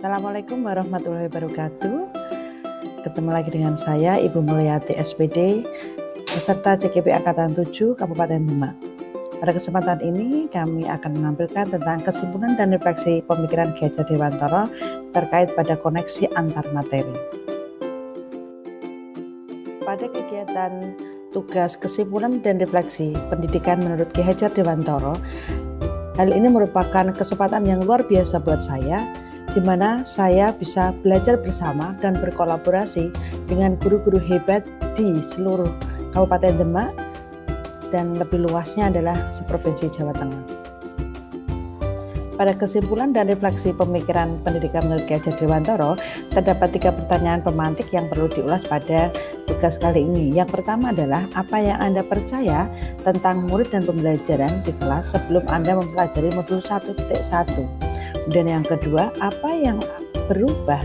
Assalamualaikum warahmatullahi wabarakatuh. Ketemu lagi dengan saya Ibu Mulyati SPD, peserta CGP Angkatan 7 Kabupaten Demak. Pada kesempatan ini kami akan menampilkan tentang kesimpulan dan refleksi pemikiran Ki Hajar Dewantara terkait pada koneksi antar materi. Pada kegiatan tugas kesimpulan dan refleksi pendidikan menurut Ki Hajar Dewantara, hal ini merupakan kesempatan yang luar biasa buat saya, di mana saya bisa belajar bersama dan berkolaborasi dengan guru-guru hebat di seluruh Kabupaten Demak dan lebih luasnya adalah seprovinsi Jawa Tengah. Pada kesimpulan dan refleksi pemikiran pendidikan menurut Ki Hajar Dewantara, terdapat 3 pertanyaan pemantik yang perlu diulas pada tugas kali ini. Yang pertama adalah apa yang Anda percaya tentang murid dan pembelajaran di kelas sebelum Anda mempelajari modul 1.1. Kemudian yang kedua, apa yang berubah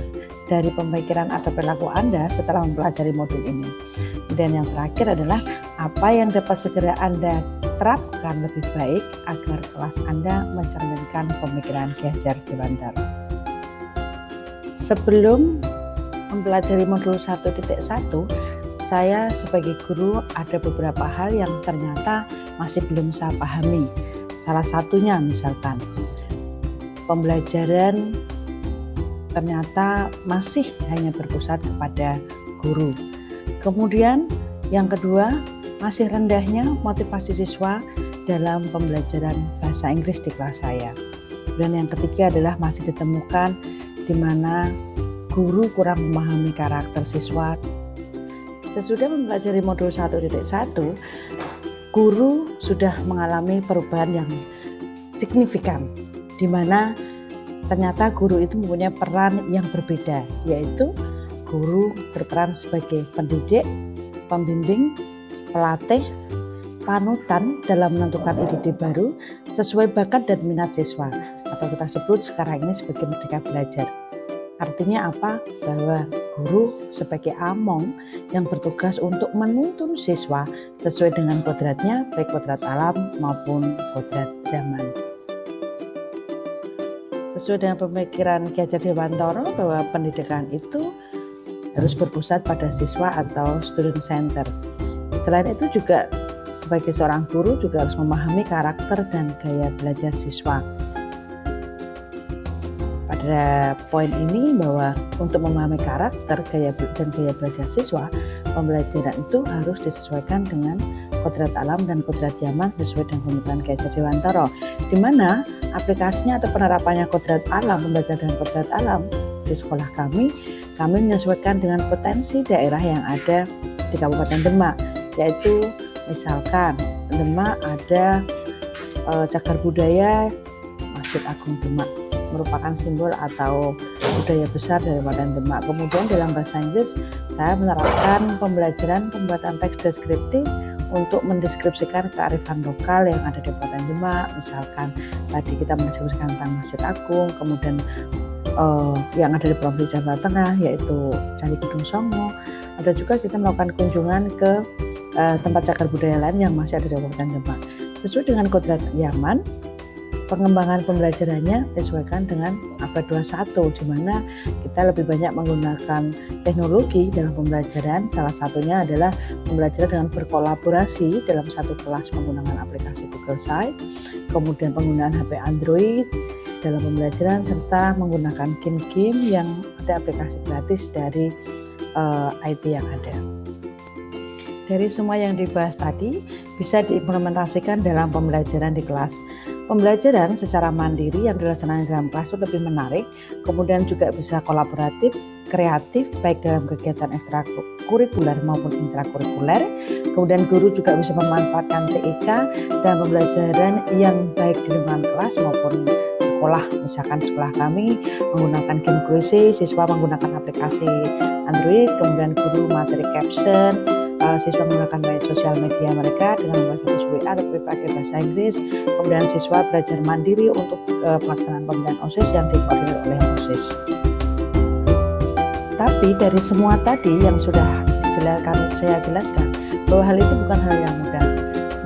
dari pemikiran atau perilaku Anda setelah mempelajari modul ini. Dan yang terakhir adalah apa yang dapat segera Anda terapkan lebih baik agar kelas Anda mencerminkan pemikiran Ki Hajar Dewantara. Sebelum mempelajari modul 1.1, saya sebagai guru ada beberapa hal yang ternyata masih belum saya pahami. Salah satunya misalkan pembelajaran ternyata masih hanya berpusat kepada guru. Kemudian yang kedua, masih rendahnya motivasi siswa dalam pembelajaran bahasa Inggris di kelas saya. Dan yang ketiga adalah masih ditemukan di mana guru kurang memahami karakter siswa. Sesudah mempelajari modul 1.1, guru sudah mengalami perubahan yang signifikan, di mana ternyata guru itu mempunyai peran yang berbeda, yaitu guru berperan sebagai pendidik, pembimbing, pelatih, panutan dalam menentukan ide-ide baru sesuai bakat dan minat siswa, atau kita sebut sekarang ini sebagai merdeka belajar. Artinya apa? Bahwa guru sebagai among yang bertugas untuk menuntun siswa sesuai dengan kodratnya, baik kodrat alam maupun kodrat zaman. Sesuai dengan pemikiran Ki Hajar Dewantara bahwa pendidikan itu harus berpusat pada siswa atau student center. Selain itu juga sebagai seorang guru juga harus memahami karakter dan gaya belajar siswa. Pada poin ini bahwa untuk memahami karakter dan gaya belajar siswa, pembelajaran itu harus disesuaikan dengan kodrat alam dan kodrat zaman sesuai dengan pemikiran Ki Hajar Dewantara, di mana aplikasinya atau penerapannya kodrat alam, pembelajaran dengan kodrat alam di sekolah kami menyesuaikan dengan potensi daerah yang ada di Kabupaten Demak, yaitu misalkan Demak ada cagar budaya Masjid Agung Demak, merupakan simbol atau budaya besar dari Kabupaten Demak. Kemudian dalam bahasa Inggris saya menerapkan pembelajaran pembuatan teks deskriptif untuk mendeskripsikan kearifan lokal yang ada di Kabupaten Demak. Misalkan tadi kita mendeskripsikan tentang Masjid Agung, kemudian yang ada di Provinsi Jawa Tengah yaitu Candi Gedung Songo. Ada juga kita melakukan kunjungan ke tempat cagar budaya lain yang masih ada di Kabupaten Demak. Sesuai dengan kodrat zaman, pengembangan pembelajarannya disesuaikan dengan abad 21, di mana kita lebih banyak menggunakan teknologi dalam pembelajaran. Salah satunya adalah pembelajaran dengan berkolaborasi dalam satu kelas menggunakan aplikasi Google Site, kemudian penggunaan HP Android dalam pembelajaran, serta menggunakan game-game yang ada aplikasi gratis dari IT yang ada. Dari semua yang dibahas tadi bisa diimplementasikan dalam pembelajaran di kelas. Pembelajaran secara mandiri yang dilaksanakan dalam kelas itu lebih menarik, kemudian juga bisa kolaboratif, kreatif, baik dalam kegiatan ekstrakurikuler maupun intrakurikuler. Kemudian guru juga bisa memanfaatkan TIK dan pembelajaran yang baik di lingkungan kelas maupun sekolah. Misalkan sekolah kami menggunakan game kuisi, siswa menggunakan aplikasi Android, kemudian guru materi caption, siswa menggunakan sosial media mereka dengan membuat status WA atau pakai bahasa Inggris. Kemudian siswa belajar mandiri untuk pelaksanaan pemilihan OSIS yang dikoordinir oleh OSIS. Tapi dari semua tadi yang sudah saya jelaskan, bahwa hal itu bukan hal yang mudah.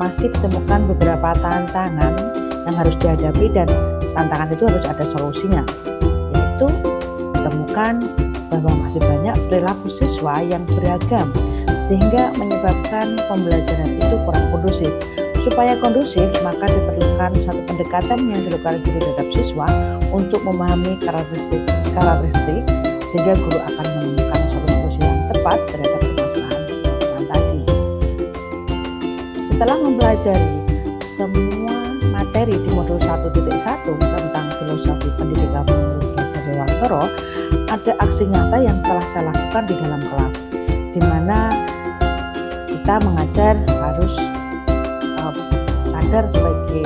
Masih ditemukan beberapa tantangan yang harus dihadapi dan tantangan itu harus ada solusinya, yaitu menemukan bahwa masih banyak perilaku siswa yang beragam sehingga menyebabkan pembelajaran itu kurang kondusif. Supaya kondusif, maka diperlukan satu pendekatan yang dilakukan guru terhadap siswa untuk memahami karakteristik sehingga guru akan menemukan solusi yang tepat terhadap permasalahan tadi. Setelah mempelajari semua materi di modul 1.1 tentang filosofi pendidikan menurut Ki Hajar Dewantara, ada aksi nyata yang telah saya lakukan di dalam kelas, di mana kita mengajar harus sadar sebagai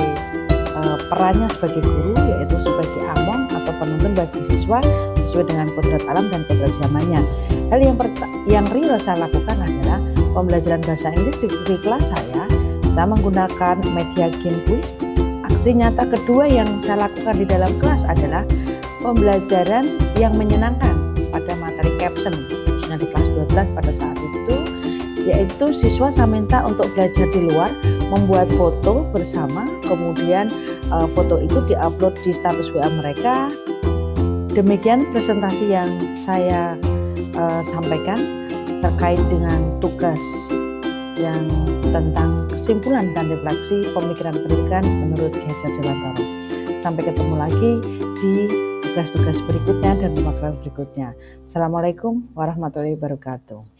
perannya sebagai guru, yaitu sebagai among atau penuntun bagi siswa sesuai dengan kodrat alam dan kodrat zamannya. Hal yang real saya lakukan adalah pembelajaran bahasa Inggris di kelas saya menggunakan media game quiz. Aksi nyata kedua yang saya lakukan di dalam kelas adalah pembelajaran yang menyenangkan pada materi caption, khususnya di kelas 12 pada saat itu, yaitu siswa saya minta untuk belajar di luar, membuat foto bersama, kemudian foto itu diupload di status WA mereka. Demikian presentasi yang saya sampaikan terkait dengan tugas yang tentang kesimpulan dan refleksi pemikiran pendidikan menurut Ki Hajar Dewantara. Sampai ketemu lagi di tugas-tugas berikutnya dan pemaparan berikutnya. Assalamualaikum warahmatullahi wabarakatuh.